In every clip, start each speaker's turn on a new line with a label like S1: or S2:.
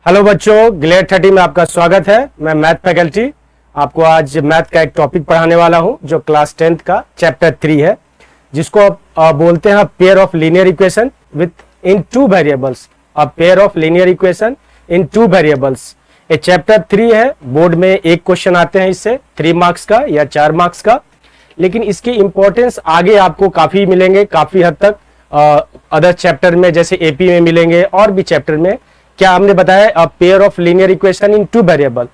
S1: Hello बच्चों, Glade 30 में आपका स्वागत है। मैं मैथ फैकल्टी आपको आज मैथ का एक टॉपिक पढ़ाने वाला हूं जो क्लास 10th का चैप्टर 3 है, जिसको बोलते हैं pair of linear equation with in two variables. A pair of linear equation in two variables. ये चैप्टर 3 है। बोर्ड में एक क्वेश्चन आते हैं इससे 3 मार्क्स का या 4 मार्क्स का, लेकिन इसकी इंपॉर्टेंस आगे आपको काफी मिलेंगे, काफी हद तक अदर चैप्टर में जैसे एपी में मिलेंगे और भी चैप्टर में। क्या हमने बताया? A pair of linear equation in two variable.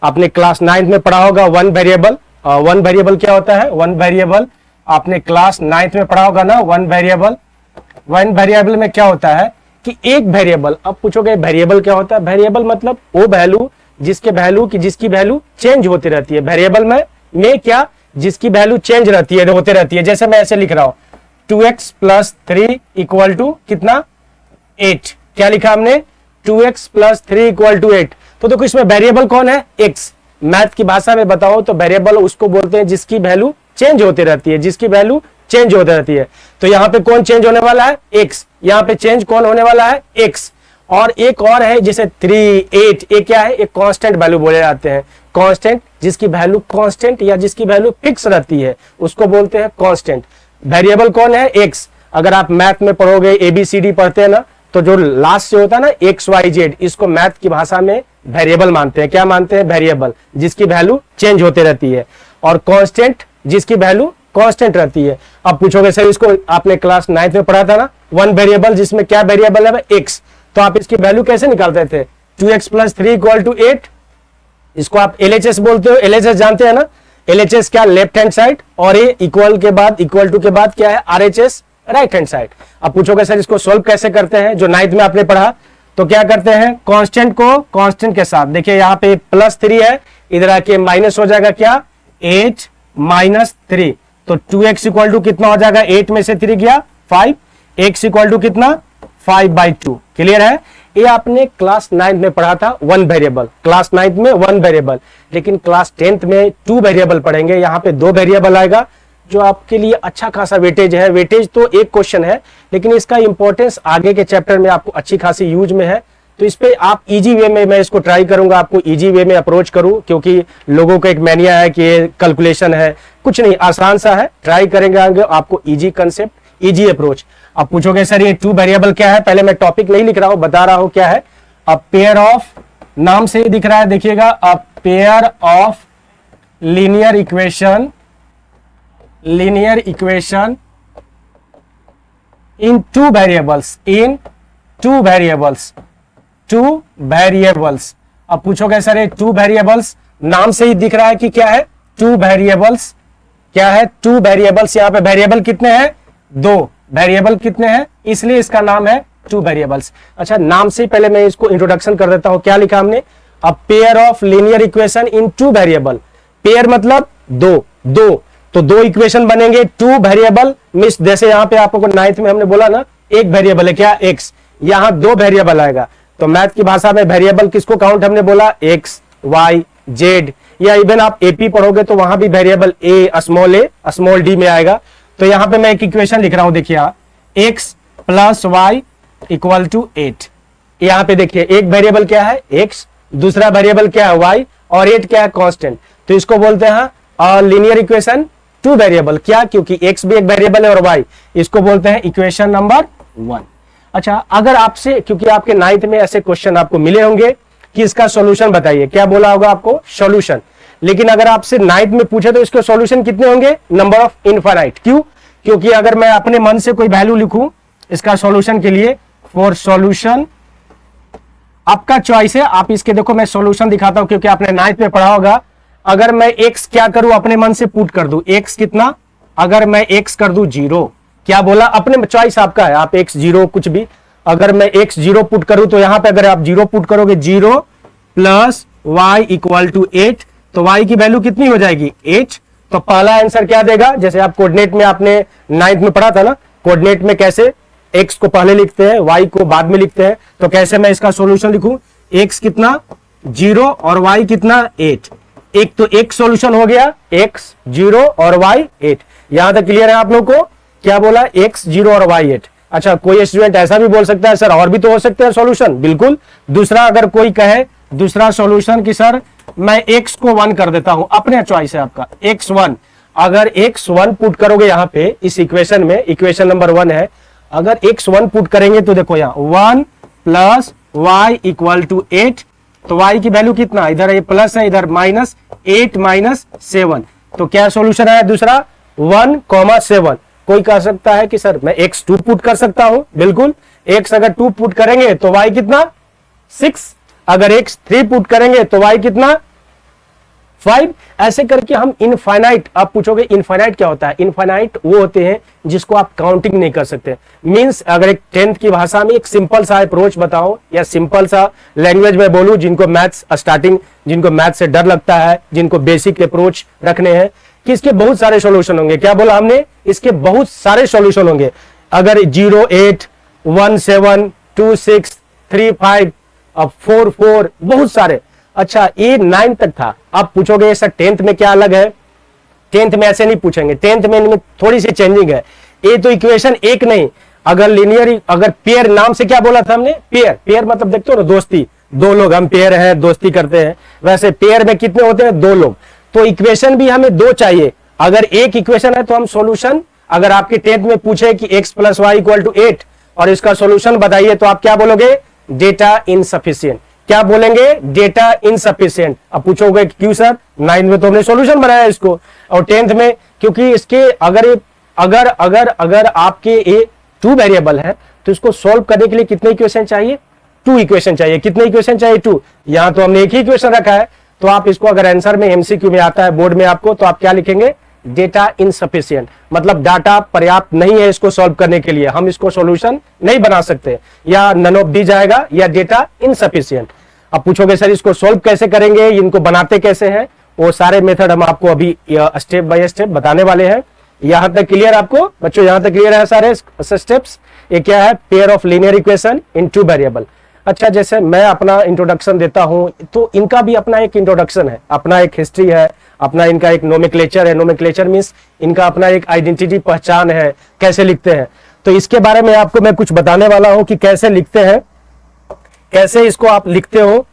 S1: आपने क्लास 9th में पढ़ा होगा वन वेरिएबल। वन वेरिएबल क्या होता है? वन वेरिएबल आपने क्लास 9th में पढ़ा होगा ना। वन वेरिएबल में क्या होता है कि एक वेरिएबल। अब पूछोगे वेरिएबल क्या होता है? वेरिएबल मतलब वो वैल्यू जिसकी वैल्यू चेंज होती रहती है। वेरिएबल में क्या, जिसकी वैल्यू चेंज रहती है, होते रहती है। जैसे मैं ऐसे लिख रहा हूं 2x + 3 = कितना? 8। क्या लिखा हमने? 2x + 3 = 8। तो देखो इसमें वेरिएबल कौन है? x। मैथ की भाषा में बताओ तो वेरिएबल उसको बोलते हैं जिसकी वैल्यू चेंज होती रहती है, तो यहाँ पे कौन चेंज होने वाला है? x। यहाँ पे चेंज कौन होने वाला है? x। और एक और है जैसे 3, 8, ये क्या है? एक कांस्टेंट वैल्यू बोले जाते हैं। कांस्टेंट जिसकी वैल्यू कांस्टेंट या जिसकी वैल्यू फिक्स रहती है उसको बोलते हैं कांस्टेंट। वेरिएबल कौन है? x। अगर आप मैथ में पढ़ोगे, ABCD पढ़ते हैं ना, तो जो लास्ट से होता है ना XYZ, इसको मैथ की भाषा में वेरिएबल मानते हैं। क्या मानते हैं? वेरिएबल जिसकी वैल्यू चेंज होते रहती है। और कांस्टेंट जिसकी वैल्यू कांस्टेंट रहती है। अब पूछोगे सर इसको आपने क्लास 9th में पढ़ा था ना, वन वेरिएबल जिसमें क्या वेरिएबल है? x। तो आप इसकी वैल्यू कैसे निकालते थे? 2x + 3 = 8। इसको आप LHS बोलते हो। LHS जानते हैं ना? LHS क्या? Left hand side. और ये इक्वल टू के बाद क्या है? RHS, right hand side. अब पूछोगे सर इसको सोल्व कैसे करते हैं? जो 9th में आपने पढ़ा, तो क्या करते हैं? कांस्टेंट को कांस्टेंट के साथ, देखिए यहाँ पे +3 है, इधर आके माइनस हो जाएगा क्या? 8 - 3। तो 2x = कितना हो जाएगा? 8 में से 3 गया 5। x = कितना? 5/2। क्लियर है? ये आपने क्लास 9th में पढ़ा था वन वेरिएबल। क्लास 9th में वन वेरिएबल, लेकिन क्लास 10th में 2 वेरिएबल पढ़ेंगे। यहाँ पे 2 वेरिएबल आएगा जो आपके लिए अच्छा खासा वेटेज है। वेटेज तो एक क्वेश्चन है, लेकिन इसका इंपॉर्टेंस आगे के चैप्टर में आपको अच्छी खासी यूज में है। तो इस पे आप इजी वे में, मैं इसको ट्राई करूंगा आपको इजी वे में अप्रोच करूं, क्योंकि लोगों का एक मैनिया है कि ये कैलकुलेशन है। कुछ नहीं, आसान सा है। ट्राई करेंगे आगे आपको इजी कंसेप्ट, इजी अप्रोच। अब पूछोगे सर ये 2 वेरिएबल क्या है? पहले मैं टॉपिक नहीं लिख रहा हूं, बता रहा हूं क्या है। अ पेयर ऑफ, नाम से ही दिख रहा है, देखिएगा, a pair of linear equation in two variables। अब पूछोगे सर ये 2 वेरिएबल्स, नाम से ही दिख रहा है कि क्या है? 2 वेरिएबल्स। क्या है? 2 वेरिएबल्स। यहाँ पे वेरिएबल कितने हैं? 2 वेरिएबल कितने हैं, इसलिए इसका नाम है 2 वेरिएबल्स। अच्छा, नाम से पहले मैं इसको इंट्रोडक्शन कर देता हूं। क्या लिखा हमने? A pair of linear equation in 2 variable. Pair मतलब 2, तो 2 इक्वेशन बनेंगे। 2 वेरिएबल मींस, जैसे यहाँ पे आपको 9th में हमने बोला ना, एक वेरिएबल है क्या? x। यहाँ 2 वेरिएबल आएगा। तो मैथ की भाषा में वेरिएबल किसको काउंट हमने बोला? x, y, z। या इवन आप AP पढ़ोगे तो वहां भी वेरिएबल a, स्मॉल d में आएगा। तो यहाँ पे मैं एक इक्वेशन लिख रहा हूं, देखिए x + y = 8। यहाँ पे देखिए एक वेरिएबल क्या है? x, दूसरा वेरिएबल क्या है? y, और 8 क्या है? कांस्टेंट। तो इसको बोलते हैं लीनियर इक्वेशन 2 वेरिएबल। क्या? क्योंकि x भी एक वेरिएबल है और y, इसको बोलते हैं इक्वेशन नंबर 1। अच्छा, अगर आपसे, क्योंकि आपके 9th में ऐसे क्वेश्चन आपको मिले होंगे कि इसका सॉल्यूशन बताइए, क्या बोला होगा आपको? सॉल्यूशन। लेकिन अगर आपसे 9th में पूछे तो इसके सॉल्यूशन कितने होंगे? Number of infinite. क्यों? क्योंकि अगर मैं अपने मन से कोई वैल्यू लिखूं इसका सॉल्यूशन के लिए, फॉर सॉल्यूशन, आपका चॉइस है। आप इसके देखो, मैं सॉल्यूशन दिखाता हूं क्योंकि आपने 9th में पढ़ा होगा। अगर मैं x क्या करूं, अपने मन से पुट कर दूं, x कितना? अगर मैं x कर दूं 0, क्या बोला? अपने चॉइस आपका है, आप x 0 कुछ भी। अगर मैं x 0 पुट करूं तो यहां पे अगर आप 0 पुट करोगे, 0 + y = 8, तो y की वैल्यू कितनी हो जाएगी? 8। तो पहला आंसर क्या देगा? जैसे आप कोऑर्डिनेट में आपने 9th में पढ़ा था ना, कोऑर्डिनेट में कैसे x को पहले लिखते हैं, y को बाद में लिखते हैं। तो कैसे मैं इसका सॉल्यूशन लिखूं? x कितना? 0 और y कितना? 8। एक तो एक सॉल्यूशन हो गया, x 0 और y 8। यहां तक क्लियर है आप लोग को? क्या बोला? x 0 और y 8। अच्छा, कोई स्टूडेंट ऐसा भी बोल सकता है सर और भी तो हो सकते हैं सॉल्यूशन, बिल्कुल। दूसरा अगर कोई कहे दूसरा सॉल्यूशन कि सर मैं x को 1 कर देता हूं, अपने चॉइस है आपका x1। अगर x1 पुट करोगे यहाँ पे इस इक्वेशन में, इक्वेशन नंबर 1 है, अगर x1 पुट करेंगे तो देखो यहाँ 1 प्लस y इक्वल टू 8, तो y की वैल्यू कितना, इधर ये प्लस है, इधर माइनस, 8 माइनस 7, तो क्या सॉल्यूशन है दूसरा 1,7। कोई कह सकता है कि सर मैं x2 पुट कर सकता हूं, बिल्कुल। x अगर 2 पुट करेंगे तो y कितना 6, अगर x3 पुट करेंगे तो y कितना 5। ऐसे करके हम इनफाइनाइट, आप पूछोगे इनफाइनाइट क्या होता है, इनफाइनाइट वो होते हैं जिसको आप काउंटिंग नहीं कर सकते। मींस अगर एक 10th की भाषा में एक सिंपल सा अप्रोच बताओ या सिंपल सा लैंग्वेज में बोलूं, जिनको मैथ्स स्टार्टिंग, जिनको मैथ्स से डर लगता है, जिनको बेसिक अप्रोच रखने हैं, कि इसके बहुत सारे सॉल्यूशन होंगे। क्या बोला हमने, इसके बहुत सारे सॉल्यूशन होंगे। अगर 0, 8, 1, 7, 2, 6, 3, 5, 4, 4, बहुत सारे। अच्छा, ये 9 तक था। आप पूछोगे सर 10th में क्या अलग है, 10th में ऐसे नहीं पूछेंगे, 10th में इनमें थोड़ी सी चेंजिंग है। ये तो इक्वेशन एक नहीं, अगर लीनियर, अगर पेयर नाम से क्या बोला था हमने, पेयर, पेयर मतलब देखते हो ना दोस्ती, दो लोग हम पेयर हैं, दोस्ती करते हैं, वैसे पेयर में कितने होते हैं, 2 लोग। तो इक्वेशन भी हमें 2 चाहिए। अगर एक इक्वेशन है तो हम सॉल्यूशन, अगर आपके 10th में पूछे कि x plus y equal to 8 और इसका सॉल्यूशन बताइए, तो आप क्या बोलोगे, डेटा इनसफिशिएंट। क्या बोलेंगे, डेटा इनसफिशिएंट। अब पूछोगे क्यों सर, 9 में तो हमने सॉल्यूशन बनाया इसको, और 10th में, क्योंकि इसके अगर अगर अगर अगर आपके ये 2 वेरिएबल है तो इसको सॉल्व करने के लिए कितने इक्वेशन चाहिए, 2 इक्वेशन चाहिए। कितने इक्वेशन चाहिए, 2। यहां तो हमने एक ही इक्वेशन रखा है, तो आप इसको अगर आंसर में एमसीक्यू में आता है बोर्ड में आपको, तो आप क्या लिखेंगे, डेटा इनसफिशिएंट, मतलब डाटा पर्याप्त नहीं है इसको सॉल्व करने के लिए, हम इसको सॉल्यूशन नहीं बना सकते, या नन ऑफ डी जाएगा या डेटा इनसफिशिएंट। अब पूछोगे सर इसको सॉल्व कैसे करेंगे, इनको बनाते कैसे हैं, वो सारे मेथड हम आपको अभी स्टेप बाय स्टेप बताने वाले हैं। यहां तक क्लियर आपको बच्चों, यहां तक क्लियर है सारे स्टेप्स। ये क्या है, pair of linear equation in 2 variable. अच्छा, जैसे मैं अपना इंट्रोडक्शन देता हूं, तो इनका भी अपना एक इंट्रोडक्शन है, अपना एक हिस्ट्री है, अपना इनका एक नोमेक्लेचर है। नोमेक्लेचर मींस इनका अपना एक आइडेंटिटी, पहचान है, कैसे लिखते हैं। तो इसके बारे में आपको मैं कुछ बताने वाला हूं कि कैसे लिखते हैं, कैसे इसको आप लिखते हो,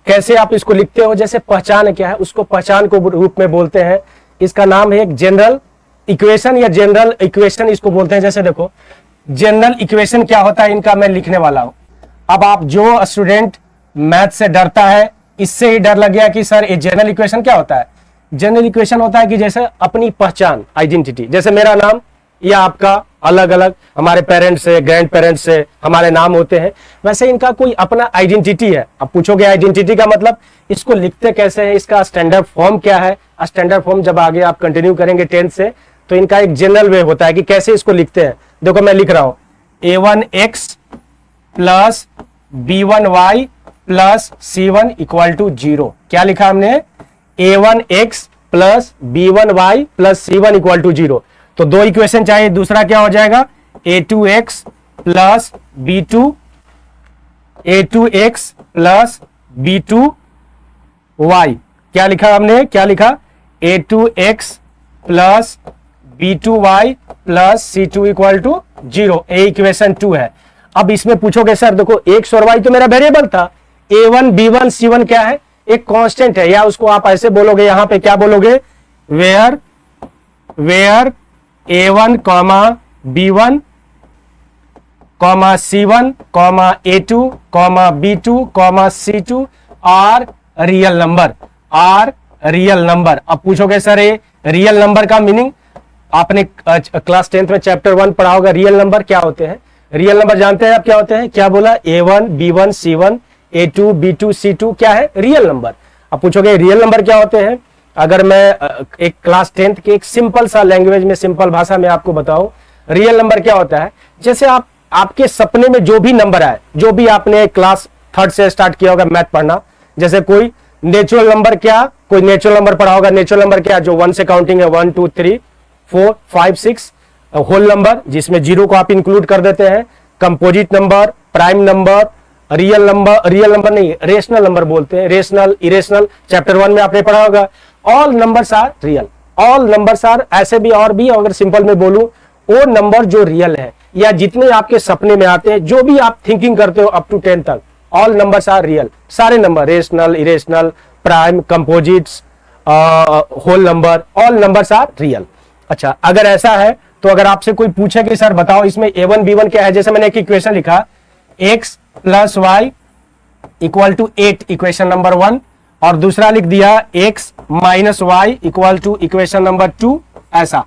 S1: कैसे आप इसको लिखते हो। जैसे पहचान क्या है, उसको पहचान को रूप में बोलते हैं। इसका नाम है एक जनरल इक्वेशन या जनरल इक्वेशन इसको बोलते हैं। जैसे देखो जनरल इक्वेशन क्या होता है, इनका मैं लिखने वाला हूं। अब आप जो स्टूडेंट मैथ से डरता है, इससे ही डर लग गया कि सर ये जनरल इक्वेशन क्या होता है। जनरल इक्वेशन होता है कि जैसे अपनी पहचान, आइडेंटिटी, जैसे मेरा नाम या आपका अलग अलग, हमारे पेरेंट्स से, ग्रैंड पेरेंट्स से हमारे नाम होते हैं, वैसे इनका कोई अपना आइडेंटिटी है। अब पूछोगे आइडेंटिटी का मतलब, इसको लिखते कैसे हैं, इसका स्टैंडर्ड फॉर्म क्या है। स्टैंडर्ड फॉर्म जब आगे आप कंटिन्यू करेंगे 10th से, तो इनका एक जनरल वे होता है कि कैसे इसको लिखते हैं। देखो मैं लिख रहा हूं a1x plus b1y plus c1 equal to 0। क्या लिखा हमने, a1x plus b1y plus c1 equal to 0। तो 2 इक्वेशन चाहिए। दूसरा क्या हो जाएगा, a2x plus a2x plus b2y। क्या लिखा हमने, क्या लिखा, a2x plus b2y plus c2 equal to 0। A equation 2 है। अब इसमें पूछोगे सर देखो x और y तो मेरा वेरिएबल था, a1 b1 c1 क्या है, एक कांस्टेंट है, या उसको आप ऐसे बोलोगे, यहां पे क्या बोलोगे, where a1 comma b1 comma c1 comma a2 comma b2 comma c2 are real number, are real number. अब पूछोगे सर ये रियल नंबर का मीनिंग, आपने क्लास 10th में चैप्टर 1 पढ़ा होगा, रियल नंबर क्या होते हैं। रियल नंबर जानते हैं आप क्या होते हैं, क्या बोला, a1 b1 c1 a2 b2 c2 क्या है, रियल नंबर। अब पूछोगे रियल नंबर क्या होते हैं। अगर मैं एक क्लास 10th के एक सिंपल सा लैंग्वेज में, सिंपल भाषा में आपको बताऊं, रियल नंबर क्या होता है, जैसे आपके सपने में जो भी नंबर आए, जो भी आपने क्लास 3rd से स्टार्ट किया होगा मैथ पढ़ना, जैसे कोई नेचुरल नंबर, क्या कोई नेचुरल नंबर पढ़ा होगा, नेचुरल नंबर क्या, जो 1 से काउंटिंग है, 1 2 3 4 5 6, होल नंबर जिसमें 0 को आप इंक्लूड कर देते हैं, composite number, prime number, real number नहीं, रेशनल नंबर बोलते हैं, रेशनल, इरेशनल, चैप्टर 1 में आपने पढ़ा होगा। All numbers are real, all numbers are, ऐसे भी और भी, अगर सिंपल में बोलूं, वो नंबर जो रियल है, या जितने आपके सपने में आते हैं, जो भी आप थिंकिंग करते हो अप टू 10 तक, ऑल नंबर्स आर रियल। सारे number, rational, irrational, prime, composites, whole number, all numbers are real. अच्छा, अगर ऐसा है तो अगर आपसे कोई पूछे कि सर बताओ इसमें a1 b1 क्या है, जैसे मैंने एक इक्वेशन लिखा x plus y equal to 8, equation number 1, और दूसरा लिख दिया x minus y equal to equation number 2, ऐसा।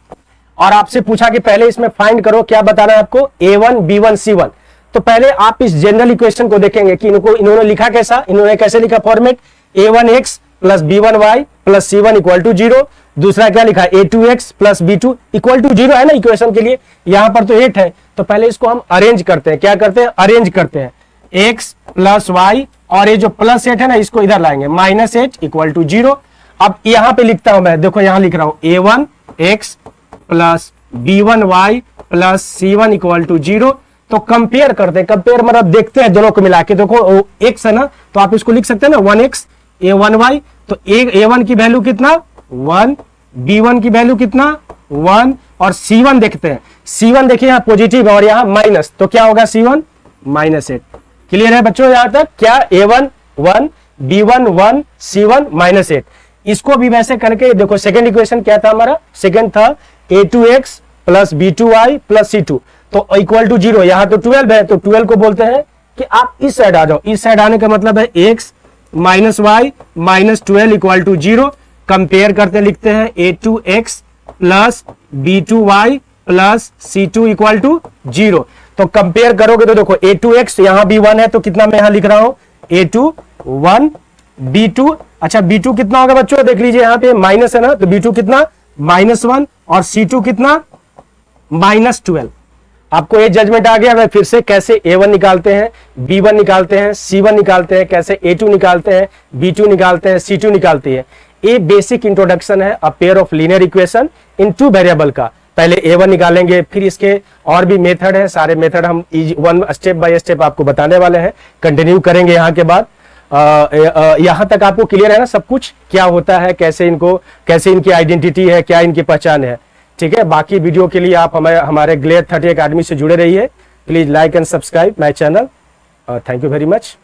S1: और आपसे पूछा कि पहले इसमें फाइंड करो, क्या बताना है आपको, a1 b1 c1। तो पहले आप इस जनरल इक्वेशन को देखेंगे कि इन्होंने लिखा कैसा, इन्होंने कैसे लिखा format, a1x plus b1y plus c1 equal to 0। दूसरा क्या लिखा, a2x plus b2 equal to 0 है ना इक्वेशन के लिए, यहां पर तो 8 है। तो पहले इसको हम अरेंज करते हैं, क्या करते हैं, अरेंज करते हैं, x प्लस वाई, और ये जो प्लस 8 है ना इसको इधर लाएंगे, माइनस 8 इक्वल टू 0। अब यहां पे लिखता हूं मैं, देखो यहां लिख रहा हूं a1x plus b1y plus c1 equal to 0। तो कंपेयर करते हैं, कंपेयर मतलब देखते हैं दोनों को मिला के, देखो x है ना तो आप इसको लिख सकते हैं ना 1x a1y, तो a1 की वैल्यू कितना 1, b1 की वैल्यू कितना 1, और c1 देखते हैं, c1 देखिए यहाँ पॉजिटिव और यहाँ माइनस, तो क्या होगा c1 माइनस 8। क्लियर है बच्चों यहां तक, क्या a1 1, b1 1, c1 माइनस 8। इसको भी वैसे करके देखो, सेकंड इक्वेशन क्या था हमारा, सेकंड था a2x plus b2y plus c2, तो इक्वल टू 0, यहां तो 12 है, तो 12 को बोलते हैं कि आप इस साइड आ जाओ, इस साइड आने का मतलब है x minus y minus 12 equal to 0। Compare करते लिखते हैं a2x plus b2y plus c2 equal to 0। तो कंपेयर करोगे तो देखो a2x यहां भी 1 है, तो कितना मैं यहां लिख रहा हूं a2 1, b2, अच्छा b2 कितना होगा बच्चों, देख लीजिए यहां पे माइनस है ना, तो b2 कितना -1, और c2 कितना -12। आपको ये जजमेंट आ गया। मैं फिर से कैसे a1 निकालते हैं, b1 निकालते हैं, c1 निकालते हैं, कैसे a2 निकालते हैं, b2 निकालते हैं, c2 निकालती है। ये बेसिक इंट्रोडक्शन है a pair of linear equation in 2 variable का। पहले a1 निकालेंगे, फिर इसके और भी मेथड है, सारे मेथड हम वन स्टेप बाय स्टेप आपको बताने वाले हैं, कंटिन्यू करेंगे यहाँ के बाद। यहां तक आपको क्लियर है ना सब कुछ, क्या होता है, कैसे इनकी आइडेंटिटी है, क्या इनकी पहचान है, ठीक है। बाकी वीडियो के लिए आप हमारे ग्लेयर 30 अकेडमी से जुड़े रहिए। Please like and subscribe my channel. Thank you very much.